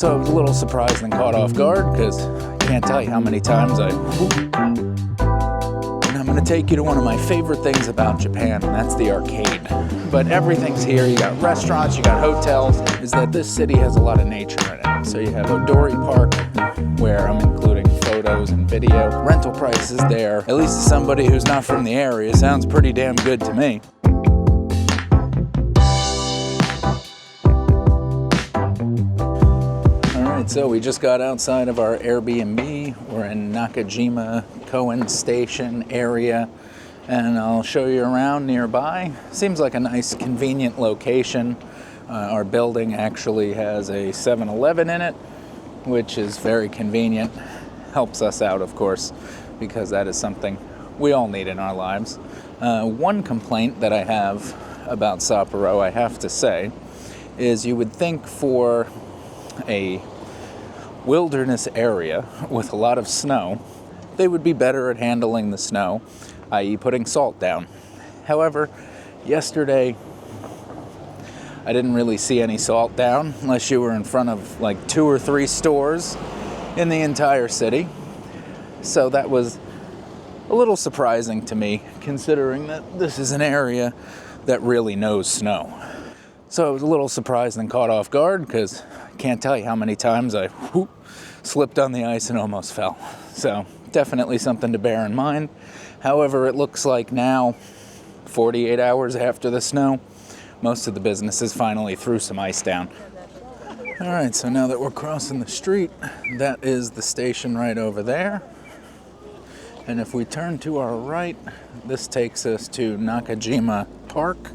So I was a little surprised and caught off guard because I can't tell you how many times and I'm going to take you to one of my favorite things about Japan, and that's the arcade. But everything's here. You got restaurants, you got hotels. Is that this city has a lot of nature in it. So you have Odori Park, where I'm including photos and video. Rental prices there, at least to somebody who's not from the area, sounds pretty damn good to me. So we just got outside of our Airbnb. We're in Nakajima Koen Station area, and I'll show you around nearby. Seems like a nice, convenient location. Our building actually has a 7-Eleven in it, which is very convenient. Helps us out, of course, because that is something we all need in our lives. One complaint that I have about Sapporo, I have to say, is you would think for a wilderness area with a lot of snow, they would be better at handling the snow, i.e. putting salt down. However, yesterday I didn't really see any salt down unless you were in front of like 2 or 3 stores in the entire city. So that was a little surprising to me, considering that this is an area that really knows snow. So I was a little surprised and caught off guard because I can't tell you how many times I slipped on the ice and almost fell. So definitely something to bear in mind. However, it looks like now, 48 hours after the snow, most of the businesses finally threw some ice down. All right, so now that we're crossing the street, that is the station right over there. And if we turn to our right, this takes us to Nakajima Park,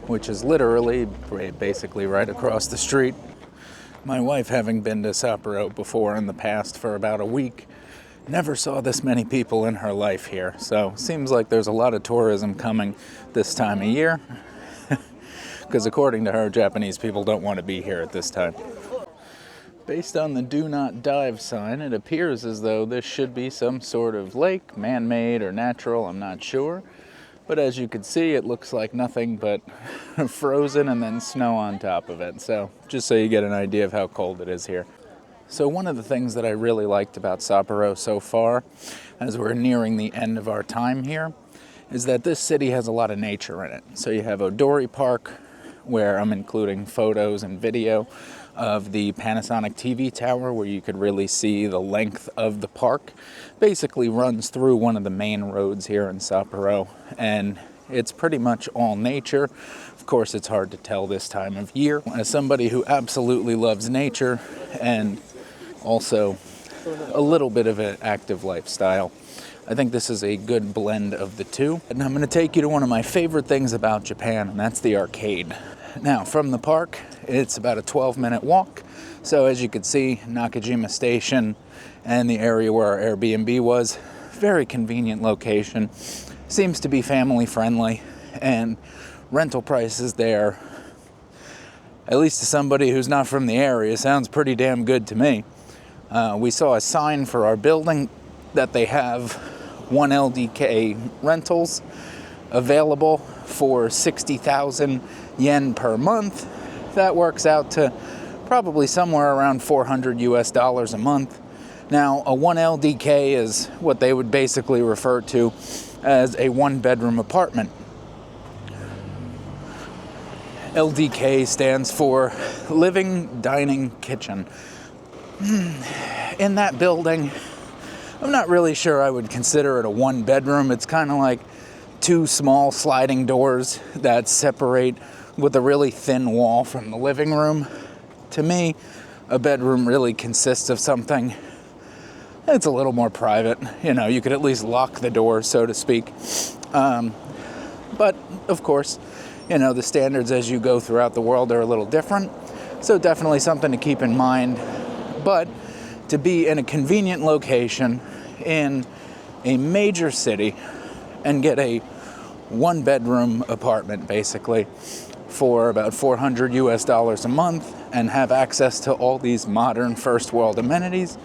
which is literally basically right across the street. My wife, having been to Sapporo before in the past for about a week, never saw this many people in her life here. So seems like there's a lot of tourism coming this time of year, because according to her, Japanese people don't want to be here at this time. Based on the do not dive sign, it appears as though this should be some sort of lake, man-made or natural, I'm not sure. But as you can see, it looks like nothing but frozen and then snow on top of it. So just so you get an idea of how cold it is here. So one of the things that I really liked about Sapporo so far, as we're nearing the end of our time here, is that this city has a lot of nature in it. So you have Odori Park, where I'm including photos and video of the Panasonic TV tower, where you could really see the length of the park. Basically runs through one of the main roads here in Sapporo, and it's pretty much all nature. Of course, it's hard to tell this time of year. As somebody who absolutely loves nature and also a little bit of an active lifestyle, I think this is a good blend of the two. And I'm going to take you to one of my favorite things about Japan, and that's the arcade. Now, from the park, it's about a 12-minute walk. So as you can see, Nakajima Station and the area where our Airbnb was, very convenient location. Seems to be family friendly, and rental prices there, at least to somebody who's not from the area, sounds pretty damn good to me. We saw a sign for our building that they have 1 LDK rentals available for 60,000 yen per month. That works out to probably somewhere around $400 a month. Now, a 1 LDK is what they would basically refer to as a 1-bedroom apartment. LDK stands for living, dining, kitchen. In that building, I'm not really sure I would consider it a 1-bedroom. It's kind of like 2 small sliding doors that separate with a really thin wall from the living room. To me, a bedroom really consists of something that's a little more private. You know, you could at least lock the door, so to speak. But, of course, you know, the standards as you go throughout the world are a little different. So definitely something to keep in mind. But to be in a convenient location in a major city and get a 1-bedroom apartment, basically, for about $400 a month and have access to all these modern first world amenities,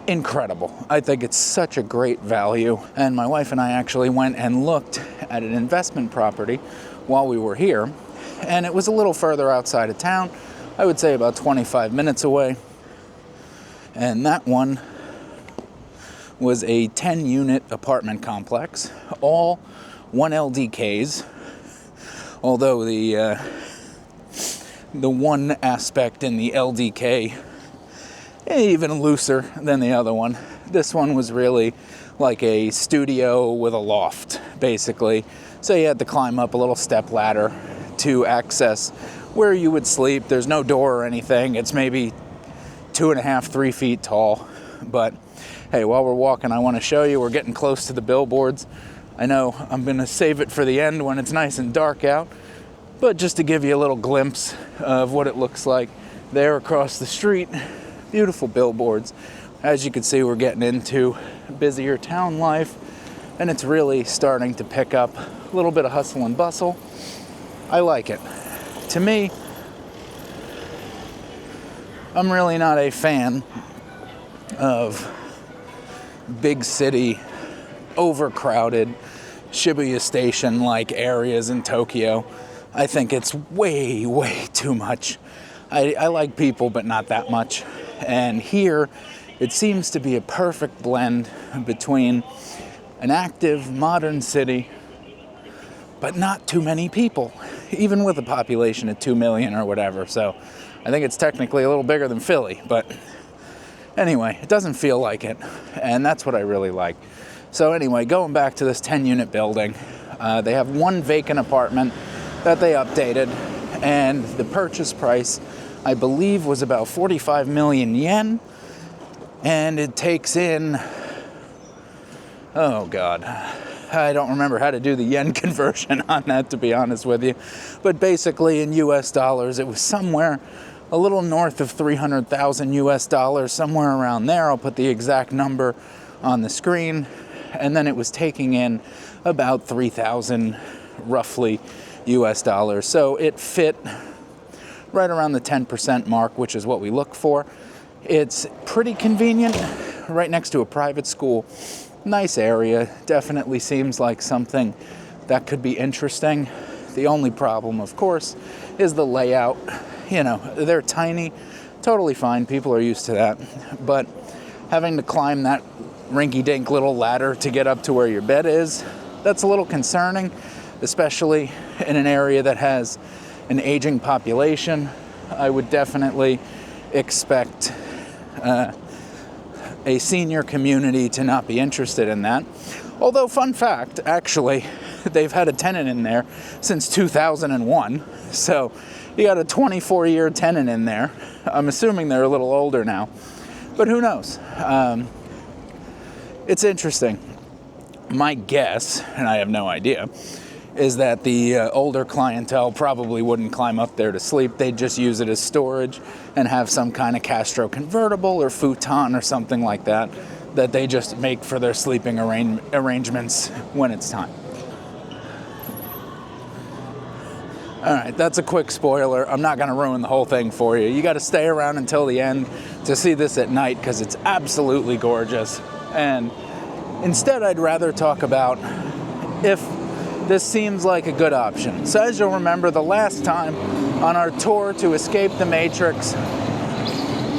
incredible. I think it's such a great value. And my wife and I actually went and looked at an investment property while we were here, and it was a little further outside of town. I would say about 25 minutes away. And that one was a 10-unit apartment complex, all 1 LDKs, although the one aspect in the LDK even looser than the other one. This one was really like a studio with a loft, basically. So you had to climb up a little step ladder to access where you would sleep. There's no door or anything. It's maybe 2.5, 3 feet tall. But hey, while we're walking, I want to show you, we're getting close to the billboards. I know I'm going to save it for the end when it's nice and dark out, but just to give you a little glimpse of what it looks like there across the street. Beautiful billboards. As you can see, we're getting into busier town life, and it's really starting to pick up a little bit of hustle and bustle. I like it. To me, I'm really not a fan of big city, overcrowded, Shibuya Station-like areas in Tokyo. I think it's way, way too much. I like people, but not that much. And here, it seems to be a perfect blend between an active, modern city, but not too many people, even with a population of 2 million or whatever. So I think it's technically a little bigger than Philly, but anyway, it doesn't feel like it, and that's what I really like. So anyway, going back to this 10-unit building, they have one vacant apartment that they updated, and the purchase price, I believe, was about 45 million yen, and it takes in, oh God, I don't remember how to do the yen conversion on that, to be honest with you, but basically in US dollars, it was somewhere a little north of 300,000 US dollars, somewhere around there. I'll put the exact number on the screen, and then it was taking in about 3,000 roughly US dollars. So it fit right around the 10% mark, which is what we look for. It's pretty convenient, right next to a private school. Nice area, definitely seems like something that could be interesting. The only problem, of course, is the layout. You know, they're tiny, totally fine, people are used to that. But having to climb that rinky-dink little ladder to get up to where your bed is, that's a little concerning, especially in an area that has an aging population. I would definitely expect a senior community to not be interested in that. Although, fun fact, actually, they've had a tenant in there since 2001. So you got a 24-year tenant in there. I'm assuming they're a little older now, but who knows? It's interesting. My guess, and I have no idea, is that the older clientele probably wouldn't climb up there to sleep. They'd just use it as storage and have some kind of Castro convertible or futon or something like that that they just make for their sleeping arrangements when it's time. All right, that's a quick spoiler. I'm not going to ruin the whole thing for you. You got to stay around until the end to see this at night because it's absolutely gorgeous. And instead, I'd rather talk about if this seems like a good option. So as you'll remember, the last time on our tour to escape the Matrix,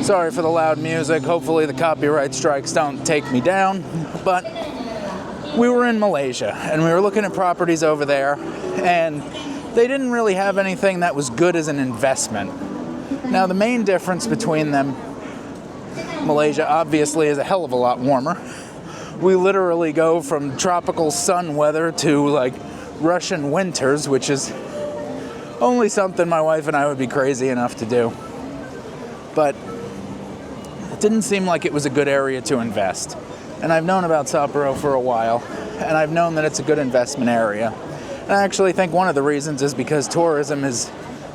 sorry for the loud music, hopefully the copyright strikes don't take me down, but we were in Malaysia and we were looking at properties over there, and they didn't really have anything that was good as an investment. Now the main difference between them, Malaysia obviously is a hell of a lot warmer. We literally go from tropical sun weather to like Russian winters, which is only something my wife and I would be crazy enough to do. But it didn't seem like it was a good area to invest. And I've known about Sapporo for a while, and I've known that it's a good investment area. And I actually think one of the reasons is because tourism is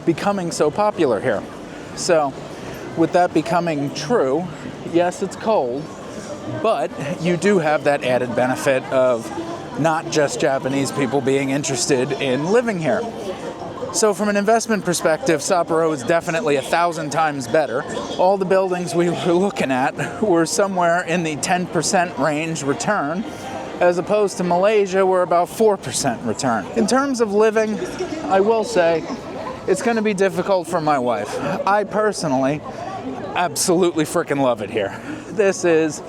becoming so popular here. So with that becoming true, yes, it's cold, but you do have that added benefit of not just Japanese people being interested in living here. So from an investment perspective, Sapporo is definitely 1,000 times better. All the buildings we were looking at were somewhere in the 10% range return, as opposed to Malaysia, where about 4% return. In terms of living, I will say it's going to be difficult for my wife. I personally absolutely freaking love it here. This is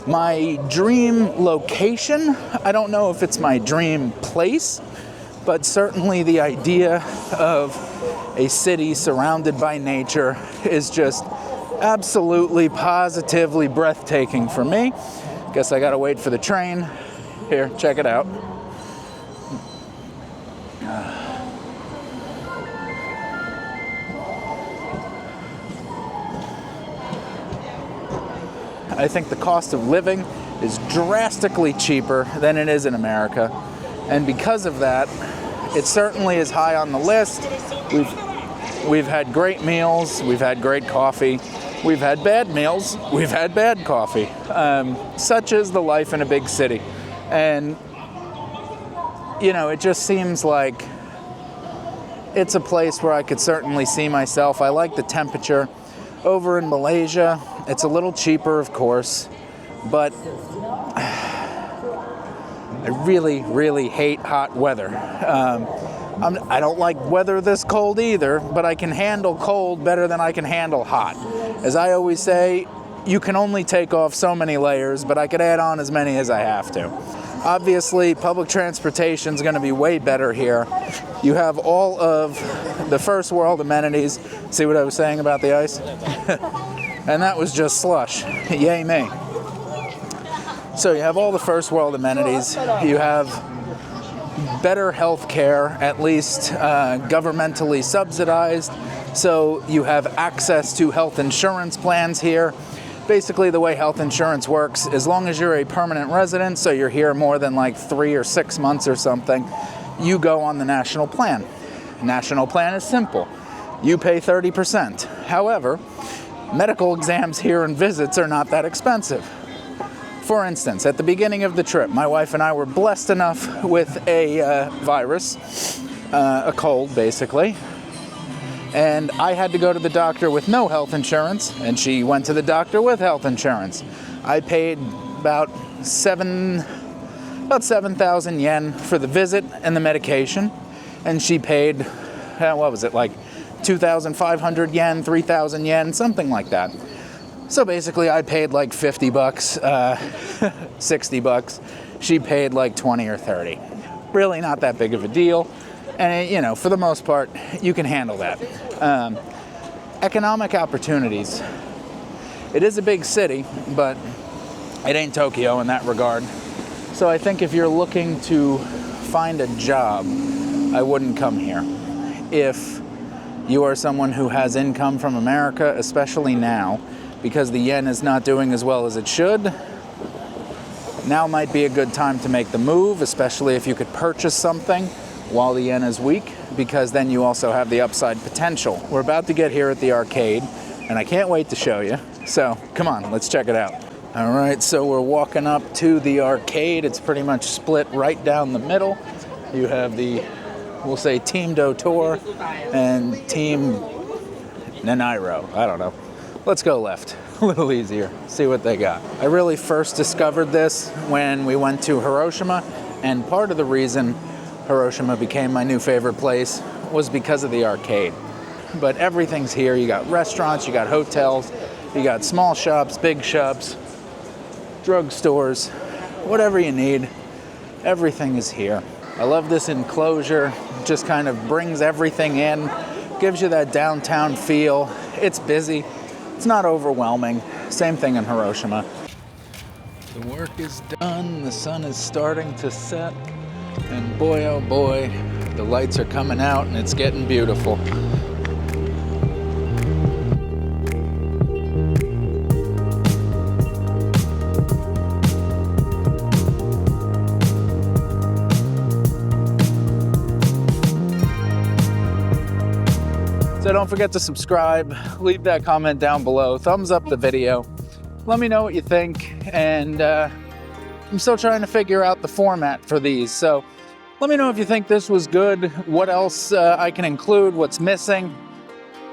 my dream location. I don't know if it's my dream place, but certainly the idea of a city surrounded by nature is just absolutely, positively breathtaking for me. Guess I gotta wait for the train. Here, check it out. I think the cost of living is drastically cheaper than it is in America. And because of that, it certainly is high on the list. We've had great meals, we've had great coffee, we've had bad meals, we've had bad coffee. Such is the life in a big city. And, you know, it just seems like it's a place where I could certainly see myself. I like the temperature. Over in Malaysia, it's a little cheaper, of course, but I really, really hate hot weather. I don't like weather this cold either, but I can handle cold better than I can handle hot. As I always say, you can only take off so many layers, but I could add on as many as I have to. Obviously, public transportation is going to be way better here. You have all of the first world amenities. See what I was saying about the ice? And that was just slush. Yay me. So you have all the first world amenities. You have better health care, at least governmentally subsidized. So you have access to health insurance plans here. Basically, the way health insurance works, as long as you're a permanent resident, so you're here more than like 3 or 6 months or something, you go on the national plan. National plan is simple. You pay 30%. However, medical exams here and visits are not that expensive. For instance, at the beginning of the trip, my wife and I were blessed enough with a virus, a cold basically, and I had to go to the doctor with no health insurance, and she went to the doctor with health insurance. I paid about 7,000 yen for the visit and the medication, and she paid, what was it, like 2,500 yen, 3,000 yen, something like that. So basically I paid like 50 bucks, 60 bucks. She paid like 20 or 30. Really not that big of a deal. And you know, for the most part, you can handle that. Economic opportunities. It is a big city, but it ain't Tokyo in that regard. So I think if you're looking to find a job, I wouldn't come here. If you are someone who has income from America, especially now, because the yen is not doing as well as it should, now might be a good time to make the move, especially if you could purchase something while the yen is weak, because then you also have the upside potential. We're about to get here at the arcade, and I can't wait to show you. So come on, let's check it out. All right, so we're walking up to the arcade. It's pretty much split right down the middle. You have the, we'll say, Team Dotor and Team Nanairo. I don't know. Let's go left. A little easier. See what they got. I really first discovered this when we went to Hiroshima, and part of the reason Hiroshima became my new favorite place was because of the arcade. But everything's here. You got restaurants, you got hotels, you got small shops, big shops, drugstores, whatever you need, everything is here. I love this enclosure. It just kind of brings everything in, gives you that downtown feel. It's busy. It's not overwhelming. Same thing in Hiroshima. The work is done. The sun is starting to set. And boy, oh boy, the lights are coming out and it's getting beautiful. So don't forget to subscribe, leave that comment down below, thumbs up the video. Let me know what you think, and I'm still trying to figure out the format for these, so let me know if you think this was good, what else I can include, what's missing.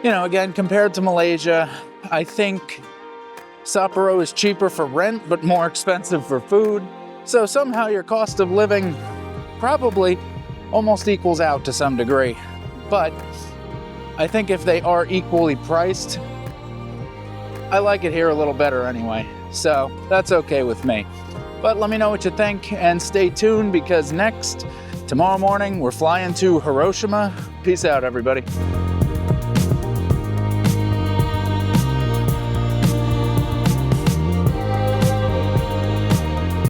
You know, again, compared to Malaysia, I think Sapporo is cheaper for rent, but more expensive for food. So somehow your cost of living probably almost equals out to some degree. But I think if they are equally priced, I like it here a little better anyway, so that's okay with me. But let me know what you think and stay tuned, because tomorrow morning, we're flying to Hiroshima. Peace out, everybody.